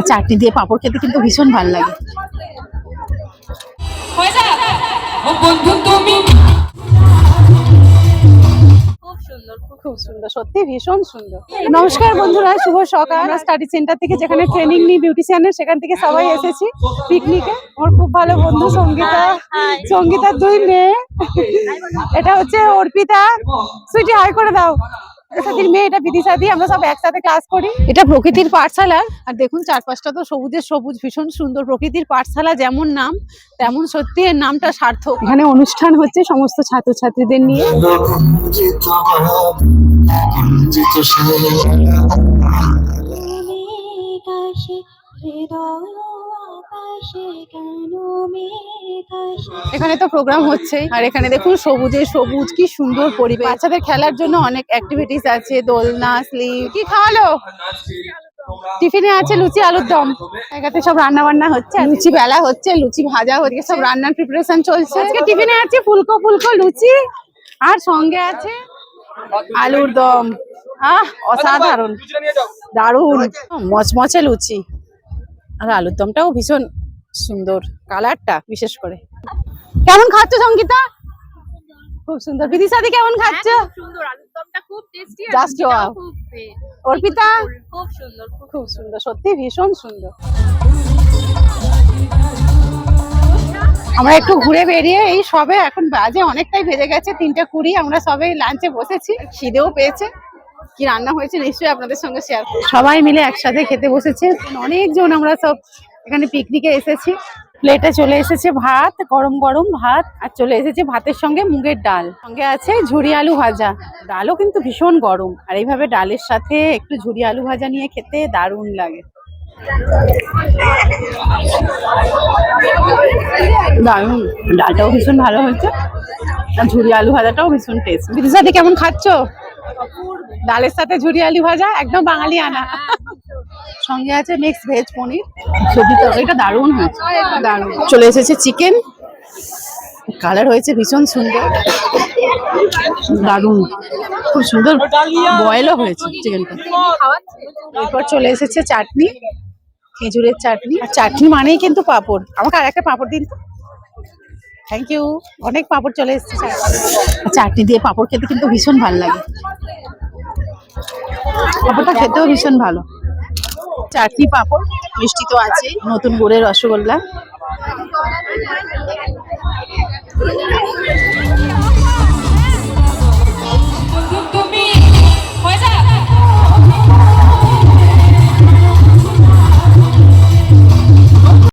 চাটনি দিয়ে পাঁপড় খেতে কিন্তু ভীষণ ভালো লাগে। খুব সুন্দর, সত্যি ভীষণ সুন্দর। নমস্কার বন্ধুরা, শুভ সকাল। আমরা স্টাডি সেন্টার থেকে যেখানে ট্রেনিং নিই বিউটিশিয়ানের, সেখান থেকে সবাই এসেছি পিকনিকে। আমার খুব ভালো বন্ধু সঙ্গীতার দুই মেয়ে, এটা হচ্ছে অর্পিতা, সুইটি হাই করে দাও। সাথীর মেয়ে এটা বিদিশাদি, আমরা সব একসাথে ক্লাস করি। এটা প্রকৃতির পাঠশালা, আর দেখুন চারপাশটা তো সবুজের সবুজ, ভীষণ সুন্দর। প্রকৃতির পাঠশালা যেমন নাম তেমন সত্যি এর নামটা সার্থক। এখানে অনুষ্ঠান হচ্ছে সমস্ত ছাত্রছাত্রীদের নিয়ে। এখানে তো প্রোগ্রাম হচ্ছে, আর এখানে দেখুন সবুজে সবুজ, কি সুন্দর পরিবেশ। বাচ্চাদের খেলার জন্য অনেক অ্যাক্টিভিটিস আছে, দোলনা, স্লিপ। কি খাওয়ালো? টিফিনে আছে লুচি আলুর দম। এখানে সব রান্না বান্না হচ্ছে, লুচি বেলা হচ্ছে, লুচি ভাজা হচ্ছে, সব রান্নার প্রিপারেশন চলছে। আজকে টিফিনে আছে ফুলকো লুচি, আর সঙ্গে আছে আলুর দম। অসাধারণ, দারুণ মচমচে লুচি, আর আলুর দমটাও ভীষণ সুন্দর, কালারটা বিশেষ করে। কেমন খাচ্ছ সঙ্গীতা? খুব সুন্দর। বিদিশাদি কেমন খাচ্ছ? সুন্দর, আলুর দমটা খুব টেস্টি, আর জাস্ট ওয়াও। অর্পিতা খুব সুন্দর, খুব সুন্দর, সত্যি ভীষণ সুন্দর। আমরা একটু ঘুরে বেরিয়ে এই সবে, এখন বাজে অনেকটাই বেজে গেছে 3:20, আমরা সবে লাঞ্চে বসেছি। খিদেও পেয়েছে। কি রান্না হয়েছে নিশ্চয়ই আপনাদের সঙ্গে শেয়ার করব। সবাই মিলে একসাথে খেতে বসেছে, অনেকজন আমরা সব এখানে পিকনিকে এসেছি। প্লেটে চলে এসেছে ভাত, গরম গরম ভাত, আর চলে এসেছে ভাতের সঙ্গে মুগের ডাল, সঙ্গে আছে ঝুরি আলু ভাজা। ডালও কিন্তু ভীষণ গরম, আর এইভাবে ডালের সাথে একটু ঝুরি আলু ভাজা নিয়ে খেতে দারুণ লাগে। দারুণ, ডালটাও ভীষণ ভালো হয়েছে, আর ঝুরি আলু ভাজাটাও ভীষণ টেস্ট। বিদির সাথে কেমন খাচ্ছ? ডালের সাথে ঝুরি আলু ভাজা, একদম বাঙালি আনা। সঙ্গে আছে মিক্স ভেজ পনির, সবজি তরকারিটা দারুণ হয়েছে, দারুণ। চলে এসেছে চিকেন, কালার হয়েছে ভীষণ সুন্দর, দারুণ, খুব সুন্দর বয়েলও হয়েছে চিকেনটা। এরপর চলে এসেছে চাটনি, খেজুরের চাটনি। আর চাটনি মানেই কিন্তু পাঁপড়। আমাকে আর একটা পাঁপড় দিন। Thank you. অনেক পাঁপড় চলে এসেছে। চাটনি দিয়ে পাঁপড় খেতে কিন্তু ভীষণ ভালো লাগে, পাঁপড়টা খেতেও ভীষণ ভালো। চাটনি, পাঁপড়, মিষ্টি তো আছেই, নতুন গুড়ের রসগোল্লা।